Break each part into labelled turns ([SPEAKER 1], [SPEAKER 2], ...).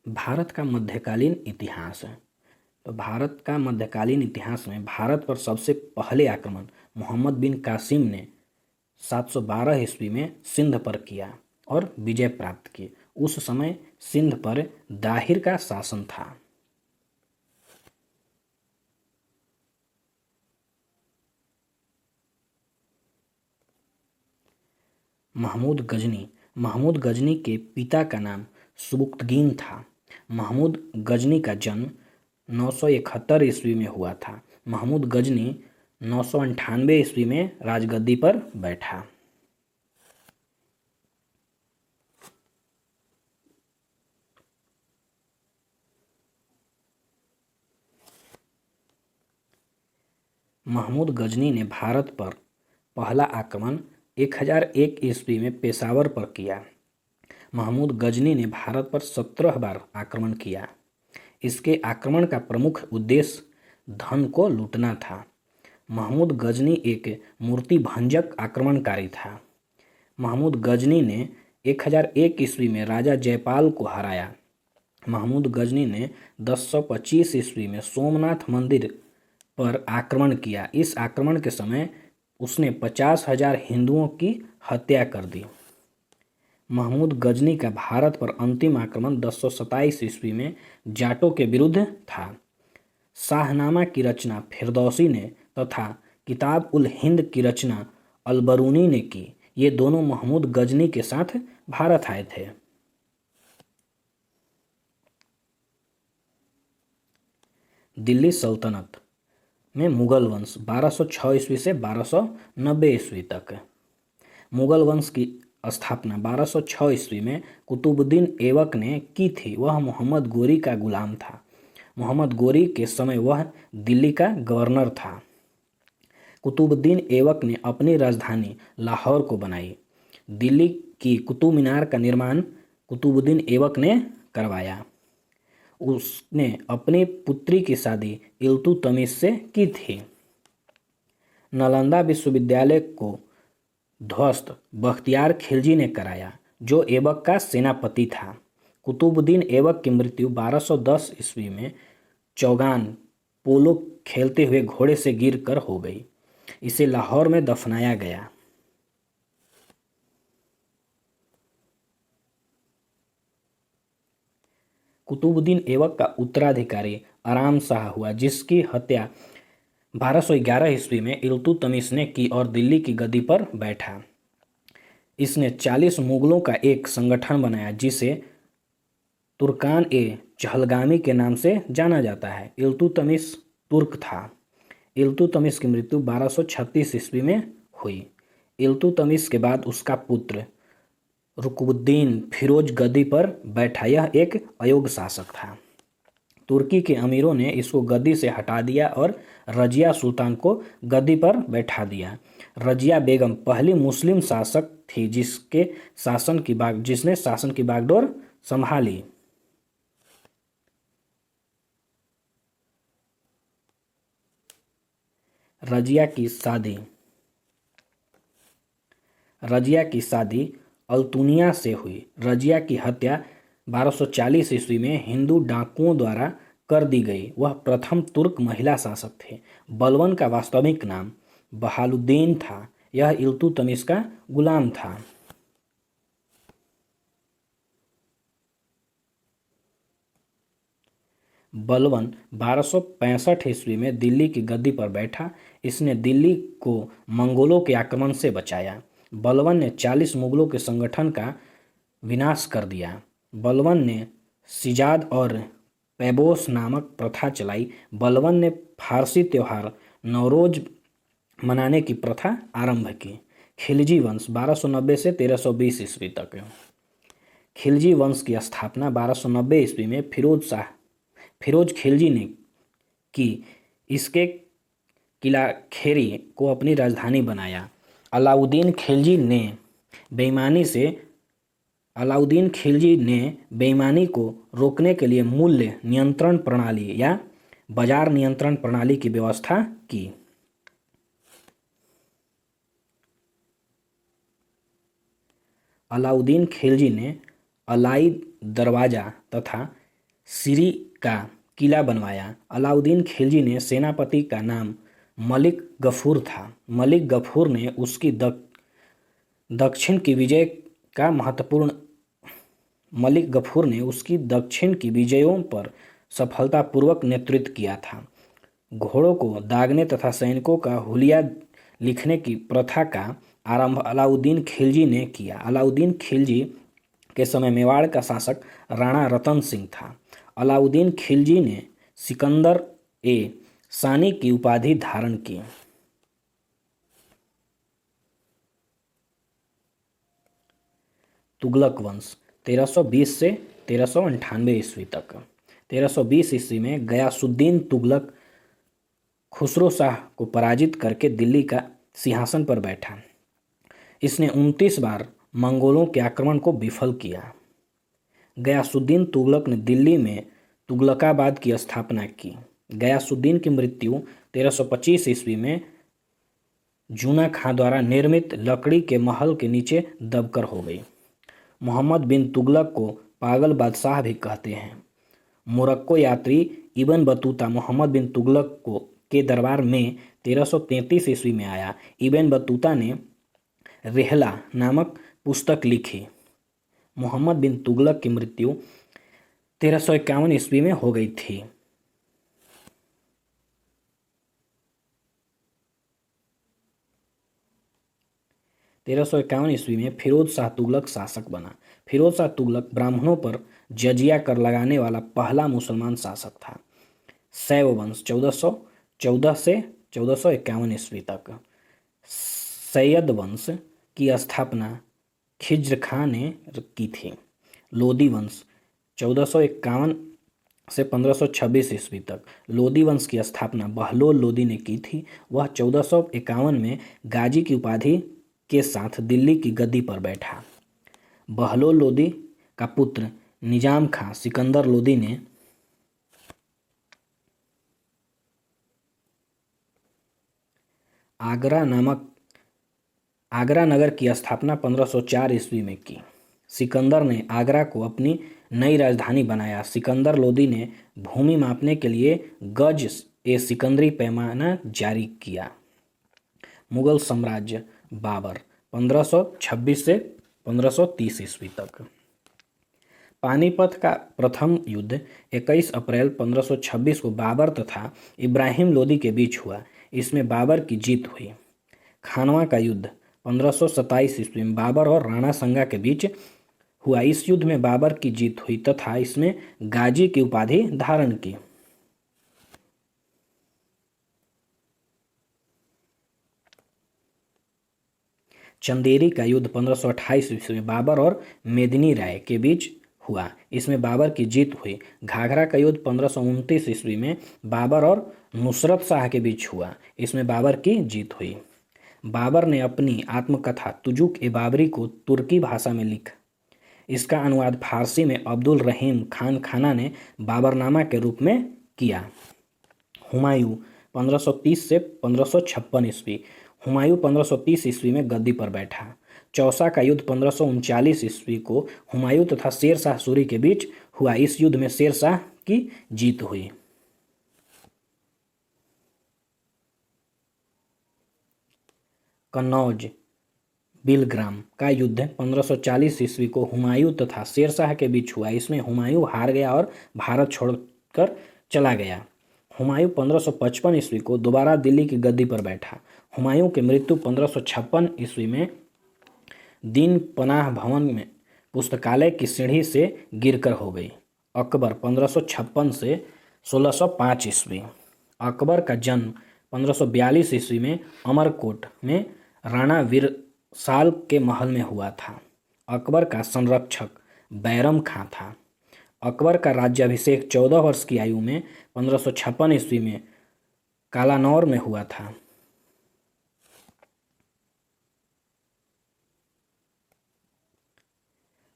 [SPEAKER 1] भारत का मध्यकालीन इतिहास। तो भारत का मध्यकालीन इतिहास में भारत पर सबसे पहले आक्रमण मोहम्मद बिन कासिम ने 712 ईस्वी में सिंध पर किया और विजय प्राप्त की। उस समय सिंध पर दाहिर का शासन था। महमूद गजनी के पिता का नाम सुबुक्तगीन था। महमूद गजनी का जन्म 971 ईस्वी में हुआ था। महमूद गजनी 998 ईस्वी में राजगद्दी पर बैठा। महमूद गजनी ने भारत पर पहला आक्रमण 1001 ईस्वी में पेशावर पर किया। महमूद गजनी ने भारत पर 17 बार आक्रमण किया। इसके आक्रमण का प्रमुख उद्देश्य धन को लूटना था। महमूद गजनी एक मूर्ति भंजक आक्रमणकारी था। महमूद गजनी ने 1001 ईस्वी में राजा जयपाल को हराया। महमूद गजनी ने 1025 ईस्वी में सोमनाथ मंदिर पर आक्रमण किया। इस आक्रमण के समय उसने 50,000 हिंदुओं की हत्या कर दी। महमूद गजनी का भारत पर अंतिम आक्रमण 1027 ईस्वी में जाटों के विरुद्ध था। शाहनामा की रचना फिरदौसी ने तथा किताब उल हिंद की रचना अलबरूनी ने की। ये दोनों महमूद गजनी के साथ भारत आए थे। दिल्ली सल्तनत में मुगल वंश 1206 ईस्वी से 1290 ईस्वी तक। मुगल वंश की स्थापना 1206 ईस्वी में कुतुबुद्दीन ऐबक ने की थी। वह मोहम्मद गोरी का गुलाम था। मोहम्मद गोरी के समय वह दिल्ली का गवर्नर था। कुतुबुद्दीन ऐबक ने अपनी राजधानी लाहौर को बनाई। दिल्ली की कुतुब मीनार का निर्माण कुतुबुद्दीन ऐबक ने करवाया। उसने अपनी पुत्री की शादी इल्तुतमिश से की थी। नालंदा विश्वविद्यालय को ध्वस्त बख्तियार खिलजी ने कराया, जो ऐबक का सेनापति था। कुतुबुद्दीन ऐबक की मृत्यु 1210 ईस्वी में चौगान पोलो खेलते हुए घोड़े से गिरकर हो गई। इसे लाहौर में दफनाया गया। कुतुबुद्दीन ऐबक का उत्तराधिकारी आराम शाह हुआ, जिसकी हत्या 1211 ईस्वी में इल्तुतमिश ने की और दिल्ली की गद्दी पर बैठा। इसने 40 मुगलों का एक संगठन बनाया, जिसे तुर्कान ए चहलगामी के नाम से जाना जाता है। इल्तुतमिश तुर्क था। इल्तुतमिश की मृत्यु 1236 ईस्वी में हुई। इल्तुतमिश के बाद उसका पुत्र रुकनुद्दीन फिरोज गद्दी पर बैठा। यह एक अयोग्य शासक था। तुर्की के अमीरों ने इसको गद्दी से हटा दिया और रजिया सुल्तान को गद्दी पर बैठा दिया। रजिया बेगम पहली मुस्लिम शासक थी जिसने शासन की बागडोर संभाली। रजिया की शादी अल्तुनिया से हुई। रजिया की हत्या 1240 ईस्वी में हिंदू डाकुओं द्वारा कर दी गई। वह प्रथम तुर्क महिला शासक थे। बलबन का वास्तविक नाम बहालुद्दीन था। यह इल्तुतमिश का गुलाम था। बलबन 1265 ईस्वी में दिल्ली की गद्दी पर बैठा। इसने दिल्ली को मंगोलों के आक्रमण से बचाया। बलबन ने 40 मुगलों के संगठन का विनाश कर दिया। बलबन ने सिजाद और पैबोस नामक प्रथा चलाई। बलबन ने फारसी त्योहार नौरोज मनाने की प्रथा आरंभ की। खिलजी वंश 1290 से 1320 ईस्वी तक। खिलजी वंश की स्थापना 1290 ईस्वी में फिरोज खिलजी ने की। इसके किला खेरी को अपनी राजधानी बनाया। अलाउद्दीन खिलजी ने बेईमानी को रोकने के लिए मूल्य नियंत्रण प्रणाली या बाजार नियंत्रण प्रणाली की व्यवस्था की। अलाउद्दीन खिलजी ने अलाई दरवाजा तथा सिरी का किला बनवाया। अलाउद्दीन खिलजी ने सेनापति का नाम मलिक गफूर था। मलिक गफूर ने उसकी दक्षिण की विजय का महत्वपूर्ण मलिक गफूर ने उसकी दक्षिण की विजयों पर सफलतापूर्वक नेतृत्व किया था। घोड़ों को दागने तथा सैनिकों का हुलिया लिखने की प्रथा का आरंभ अलाउद्दीन खिलजी ने किया। अलाउद्दीन खिलजी के समय मेवाड़ का शासक राणा रतन सिंह था। अलाउद्दीन खिलजी ने सिकंदर ए सानी की उपाधि धारण की। तुगलक वंश 1320 से 1398 ईस्वी तक। 1320 ईस्वी में गयासुद्दीन तुगलक खुसरो शाह को पराजित करके दिल्ली का सिंहासन पर बैठा। इसने 29 बार मंगोलों के आक्रमण को विफल किया। गयासुद्दीन तुगलक ने दिल्ली में तुगलकाबाद की स्थापना की। गयासुद्दीन की मृत्यु 1325 ईस्वी में जूना खां द्वारा निर्मित लकड़ी के महल के नीचे दबकर हो गई। मोहम्मद बिन तुगलक को पागल बादशाह भी कहते हैं। मोरक्को यात्री इब्न बतूता मोहम्मद बिन तुगलक को के दरबार में 1333 ईस्वी में आया। इब्न बतूता ने रेहला नामक पुस्तक लिखी। मोहम्मद बिन तुगलक की मृत्यु 1351 ईस्वी में हो गई थी। तेरह सौ इक्यावन ईस्वी में फिरोज शाह तुगलक शासक बना। फिरोज शाह तुगलक ब्राह्मणों पर जजिया कर लगाने वाला पहला मुसलमान शासक था। शैव वंश 1414 से 1451 ईस्वी तक। सैयद वंश की स्थापना खिज्र खां ने की थी। लोदी वंश 1451 से 1526 ईस्वी तक। लोदी वंश की स्थापना बहलोल लोदी ने की थी। वह 1451 में गाजी की उपाधि के साथ दिल्ली की गद्दी पर बैठा। बहलोल लोदी का पुत्र निजाम खां सिकंदर लोदी ने आगरा नगर की स्थापना 1504 ईस्वी में की। सिकंदर ने आगरा को अपनी नई राजधानी बनाया। सिकंदर लोदी ने भूमि मापने के लिए गज ए सिकंदरी पैमाना जारी किया। मुगल साम्राज्य बाबर 1526 से 1530 ईस्वी तक। पानीपत का प्रथम युद्ध 21 अप्रैल 1526 को बाबर तथा इब्राहिम लोदी के बीच हुआ। इसमें बाबर की जीत हुई। खानवा का युद्ध 1527 ईस्वी में बाबर और राणा संगा के बीच हुआ। इस युद्ध में बाबर की जीत हुई तथा इसमें गाजी की उपाधि धारण की। चंदेरी का युद्ध 1528 ईस्वी में बाबर और मेदिनी राय के बीच हुआ। इसमें बाबर की जीत हुई। घाघरा का युद्ध 1529 ईस्वी में बाबर और नुसरत शाह के बीच हुआ। इसमें बाबर की जीत हुई। बाबर ने अपनी आत्मकथा तुजुक ए बाबरी को तुर्की भाषा में लिखा। इसका अनुवाद फारसी में अब्दुल रहीम खान खाना ने बाबरनामा के रूप में किया। हुमायूं 1530 से 1556 ईस्वी। हुमायूं 1530 ईस्वी में गद्दी पर बैठा। चौसा का युद्ध 1539 ईस्वी को हुमायूं तथा शेर शाह सूरी के बीच हुआ। इस युद्ध में शेर शाह की जीत हुई। कन्नौज बिलग्राम का युद्ध 1540 ईस्वी को हुमायूं तथा शेर शाह के बीच हुआ। इसमें हुमायूं हार गया और भारत छोड़कर चला गया। हुमायूं 1555 ईस्वी को दोबारा दिल्ली की गद्दी पर बैठा। हुमायूं की मृत्यु 1556 ईस्वी में दीन पनाह भवन में पुस्तकालय की सीढ़ी से गिरकर हो गई। अकबर 1556 से 1605 ईस्वी। अकबर का जन्म 1542 ईस्वी में अमरकोट में राणा वीरसाल के महल में हुआ था। अकबर का संरक्षक बैरम खां था। अकबर का राज्याभिषेक 14 वर्ष की आयु में 1556 ईस्वी में कालानौर में हुआ था।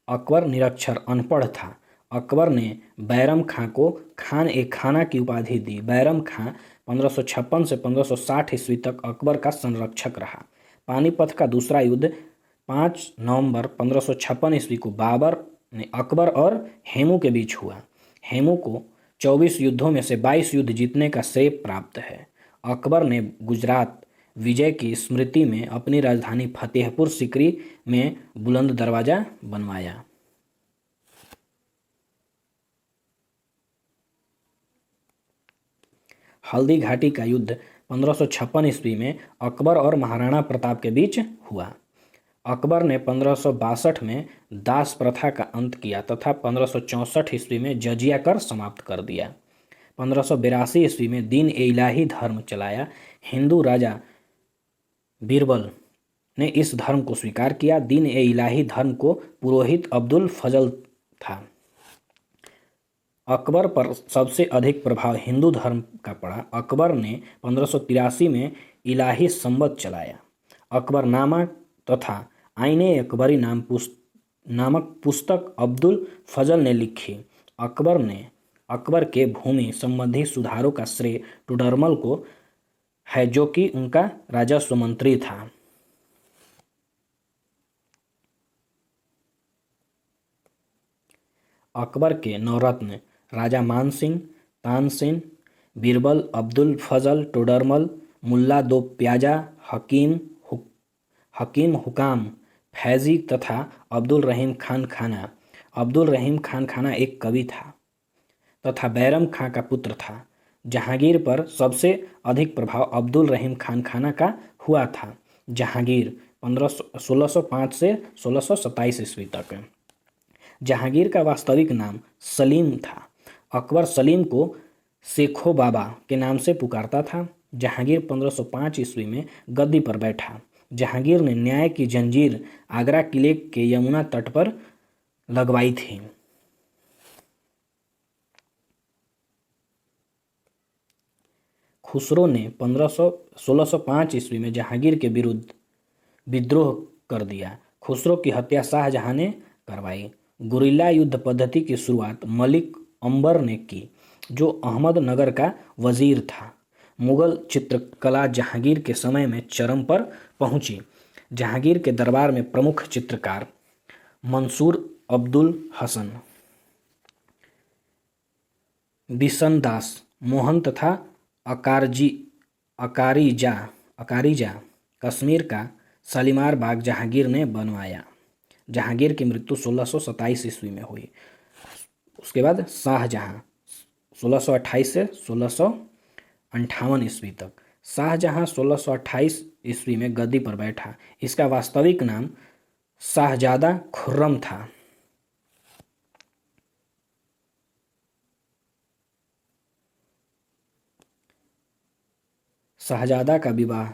[SPEAKER 1] अकबर निरक्षर अनपढ़ था। अकबर ने बैरम खां को खान ए खाना की उपाधि दी। बैरम खां 1556 से 1560 ईस्वी तक अकबर का संरक्षक रहा। पानीपत का दूसरा युद्ध 5 नवंबर 1556 ईस्वी को बाबर ने अकबर और हेमू के बीच हुआ। हेमू को 24 युद्धों में से 22 युद्ध जीतने का श्रेय प्राप्त है। अकबर ने गुजरात विजय की स्मृति में अपनी राजधानी फतेहपुर सीकरी में बुलंद दरवाजा बनवाया। हल्दी घाटी का युद्ध 1556 ईस्वी में अकबर और महाराणा प्रताप के बीच हुआ। अकबर ने 1562 में दास प्रथा का अंत किया तथा 1564 ईस्वी में जजिया कर समाप्त कर दिया। 1582 ईस्वी में दीन ए इलाही धर्म चलाया। हिंदू राजा बीरबल ने इस धर्म को स्वीकार किया। दीन ए इलाही धर्म को पुरोहित अब्दुल फजल था। अकबर पर सबसे अधिक प्रभाव हिंदू धर्म का पड़ा। अकबर ने 1583 में इलाही संवत चलाया। अकबरनामा तथा आईने अकबरी नामक पुस्तक अब्दुल फजल ने लिखी। अकबर के भूमि संबंधी सुधारों का श्रेय टोडरमल को है, जो कि उनका राजस्व मंत्री था। अकबर के नवरत्न राजा मानसिंह, तानसेन, बीरबल, अब्दुल फजल, टोडरमल, मुल्ला दो प्याजा, हकीम हुकाम, फैजी तथा अब्दुल रहीम खान खाना। अब्दुल रहीम खान खाना एक कवि था तथा बैरम खां का पुत्र था। जहांगीर पर सबसे अधिक प्रभाव अब्दुल रहीम खान खाना का हुआ था। जहांगीर 1605 से 1627 ईस्वी तक। जहांगीर का वास्तविक नाम सलीम था। अकबर सलीम को शेखो बाबा के नाम से पुकारता था। जहांगीर 1505 ईस्वी में गद्दी पर बैठा। जहांगीर ने न्याय की जंजीर आगरा किले के यमुना तट पर लगवाई थी। खुसरो ने 1605 ईस्वी में जहांगीर के विरुद्ध विद्रोह कर दिया। खुसरो की हत्या शाहजहां ने करवाई। गुरिल्ला युद्ध पद्धति की शुरुआत मलिक अंबर ने की, जो अहमदनगर का वजीर था। मुगल चित्रकला जहांगीर के समय में चरम पर पहुंची। जहांगीर के दरबार में प्रमुख चित्रकार मंसूर अब्दुल हसन, बिशनदास मोहन तथा अकारीजा कश्मीर का शालीमार बाग जहांगीर ने बनवाया। जहांगीर की मृत्यु 1627 ईस्वी में हुई। उसके बाद शाहजहां 1628 से 1658 ईस्वी तक। शाहजहां 1628 ईस्वी में गद्दी पर बैठा। इसका वास्तविक नाम शाहजादा खुर्रम था। शाहजादा का विवाह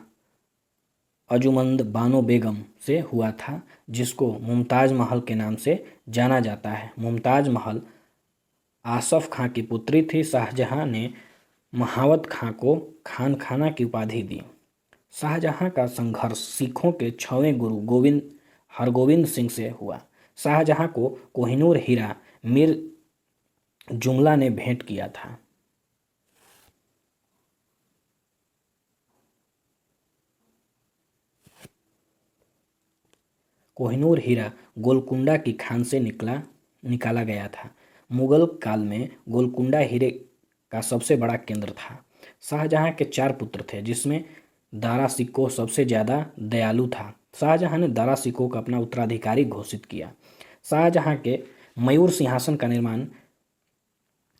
[SPEAKER 1] अजुमंद बानो बेगम से हुआ था, जिसको मुमताज महल के नाम से जाना जाता है। मुमताज महल आसफ खां की पुत्री थी। शाहजहां ने महावत खां को खान खाना की उपाधि दी। शाहजहां का संघर्ष सिखों के 6वें गुरु हरगोविंद सिंह से हुआ। शाहजहां को कोहिनूर हीरा मीर जुमला ने भेंट किया था। कोहिनूर हीरा गोलकुंडा की खान से निकाला गया था। मुगल काल में गोलकुंडा हीरे का सबसे बड़ा केंद्र था। शाहजहां के 4 पुत्र थे, जिसमें दारा सिकोह सबसे ज़्यादा दयालु था। शाहजहां ने दारा सिकोह को अपना उत्तराधिकारी घोषित किया। शाहजहां के मयूर सिंहासन का निर्माण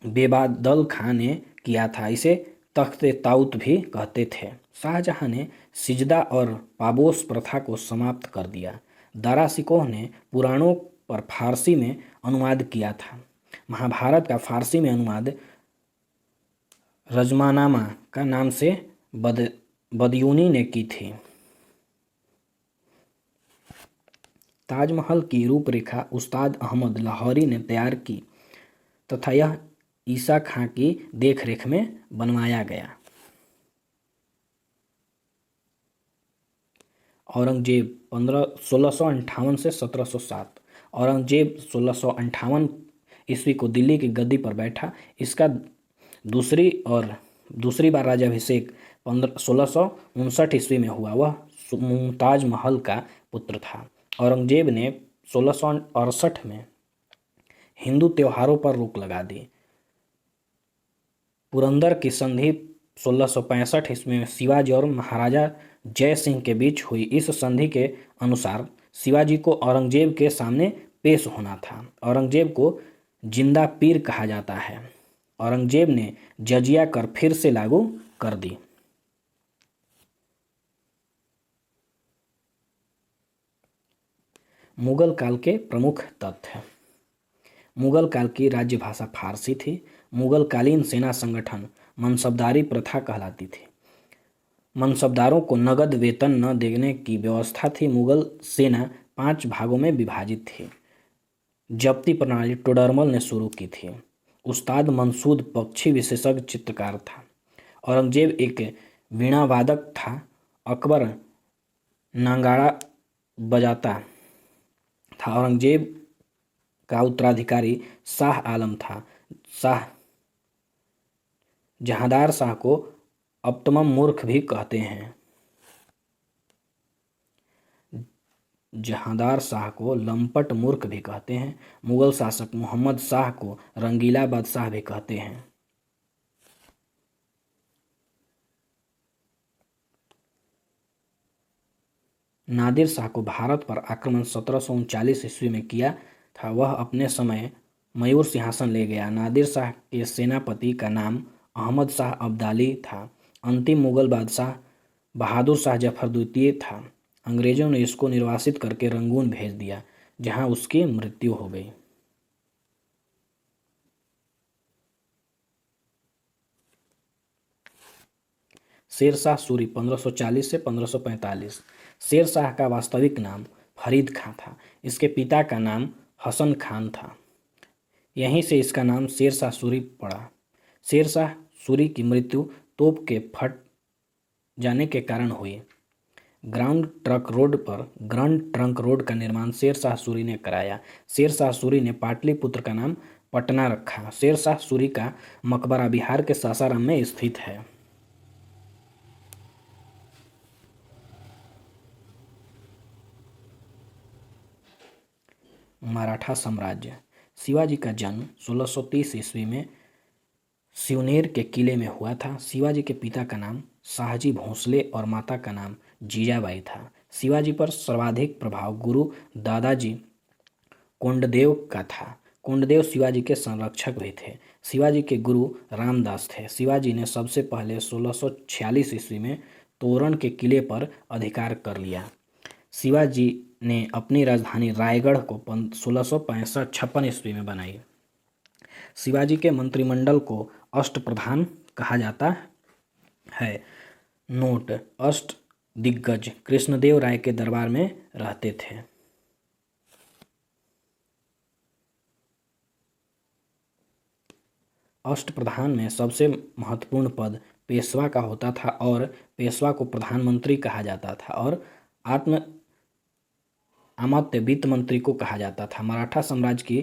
[SPEAKER 1] बेबादल खां ने किया था। इसे तख्ते ताउत भी कहते थे। शाहजहां ने सिजदा और पाबोस प्रथा को समाप्त कर दिया। दारा सिकोह ने पुराणों पर फारसी में अनुवाद किया था। महाभारत का फारसी में अनुवाद रजमानामा का नाम से बदयूनी ने की थी। ताजमहल की रूपरेखा उस्ताद अहमद लाहौरी ने तैयार की तथा यह ईसा खां की देखरेख में बनवाया गया। औरंगजेब 1658 से 1707। औरंगजेब 1658 ईस्वी को दिल्ली की गद्दी पर बैठा। इसका दूसरी बार राज्याभिषेक 1659 ईस्वी में हुआ। वह मुमताज महल का पुत्र था। औरंगजेब ने 1668 में हिंदू त्योहारों पर रोक लगा दी। पुरंदर की संधि 1665 ईस्वी में शिवाजी और महाराजा जय सिंह के बीच हुई। इस संधि के अनुसार शिवाजी को औरंगजेब के सामने पेश होना था। औरंगजेब को जिंदा पीर कहा जाता है। औरंगजेब ने जजिया कर फिर से लागू कर दी। मुगल काल के प्रमुख तथ्य। मुगल काल की राज्य भाषा फारसी थी। मुगल कालीन सेना संगठन मनसबदारी प्रथा कहलाती थी। मनसबदारों को नगद वेतन न देने की व्यवस्था थी। मुगल सेना 5 भागों में विभाजित थी। जब्ती प्रणाली टोडरमल ने शुरू की थी। उस्ताद मंसूद पक्षी विशेषज्ञ चित्रकार था। औरंगजेब एक वीणा वादक था। अकबर नांगाड़ा बजाता था। औरंगजेब का उत्तराधिकारी शाह आलम था। शाह जहांदार शाह को अपतमम मूर्ख भी कहते हैं। जहांदार शाह को लंपट मूर्ख भी कहते हैं। मुगल शासक मोहम्मद शाह को रंगीला बादशाह भी कहते हैं। नादिर शाह को भारत पर आक्रमण 1739 ईस्वी में किया था। वह अपने समय मयूर सिंहासन ले गया। नादिर शाह के सेनापति का नाम अहमद शाह अब्दाली था। अंतिम मुगल बादशाह बहादुर शाह जफर द्वितीय था। अंग्रेजों ने इसको निर्वासित करके रंगून भेज दिया, जहां उसकी मृत्यु हो गई। शेरशाह सूरी 1540 से 1545। शेरशाह का वास्तविक नाम फरीद खां था। इसके पिता का नाम हसन खान था। यहीं से इसका नाम शेरशाह सूरी पड़ा। शेरशाह सूरी की मृत्यु तोप के फट जाने के कारण हुई। ग्रांड ट्रंक रोड का निर्माण शेरशाह सूरी ने कराया। शेरशाह सूरी ने पाटलिपुत्र का नाम पटना रखा। शेरशाह सूरी का मकबरा बिहार के सासाराम में स्थित है। मराठा साम्राज्य। शिवाजी का जन्म 1630 ईस्वी में सिवनेर के किले में हुआ था। शिवाजी के पिता का नाम शाहजी भोंसले और माता का नाम जीजाबाई था। शिवाजी पर सर्वाधिक प्रभाव गुरु दादाजी कोंडदेव का था। कोंडदेव शिवाजी के संरक्षक भी थे। शिवाजी के गुरु रामदास थे। शिवाजी ने सबसे पहले 1646 ईस्वी में तोरण के किले पर अधिकार कर लिया। शिवाजी ने अपनी राजधानी रायगढ़ को 1656 ईस्वी में बनाई। शिवाजी के मंत्रिमंडल को अष्टप्रधान कहा जाता है। नोट: अष्ट दिग्गज कृष्णदेव राय के दरबार में रहते थे। अष्टप्रधान में सबसे महत्वपूर्ण पद पेशवा का होता था और पेशवा को प्रधानमंत्री कहा जाता था और आमत्य वित्त मंत्री को कहा जाता था। मराठा साम्राज्य की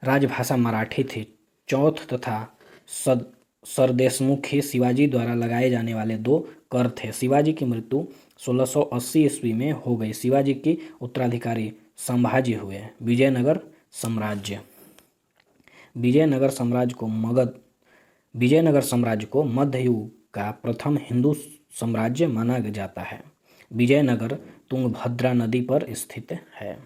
[SPEAKER 1] राजभाषा मराठी थी। चौथ तथा सरदेशमुखी शिवाजी द्वारा लगाए जाने वाले 2 कर थे। शिवाजी की मृत्यु 1680 ईस्वी में हो गई। शिवाजी की उत्तराधिकारी संभाजी हुए। विजयनगर साम्राज्य। विजयनगर साम्राज्य को मध्य युग का प्रथम हिंदू साम्राज्य माना जाता है। विजयनगर तुंगभद्रा नदी पर स्थित है।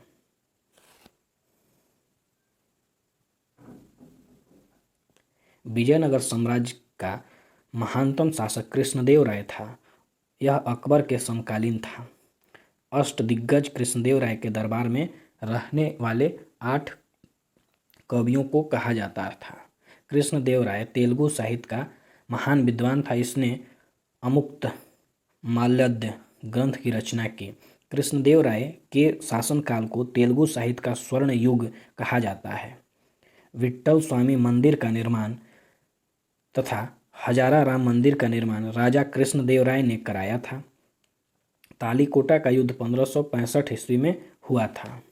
[SPEAKER 1] विजयनगर साम्राज्य का महानतम शासक कृष्णदेव राय था। यह अकबर के समकालीन था। अष्टदिग्गज कृष्णदेव राय के दरबार में रहने वाले 8 कवियों को कहा जाता था। कृष्णदेव राय तेलुगु साहित्य का महान विद्वान था। इसने अमुक्त माल्यद ग्रंथ की रचना की। कृष्णदेव राय के शासनकाल को तेलुगु साहित्य का स्वर्ण युग कहा जाता है। विट्ठल स्वामी मंदिर का निर्माण तथा हजारा राम मंदिर का निर्माण राजा कृष्णदेव राय ने कराया था। तालीकोटा का युद्ध 1565 ईस्वी में हुआ था।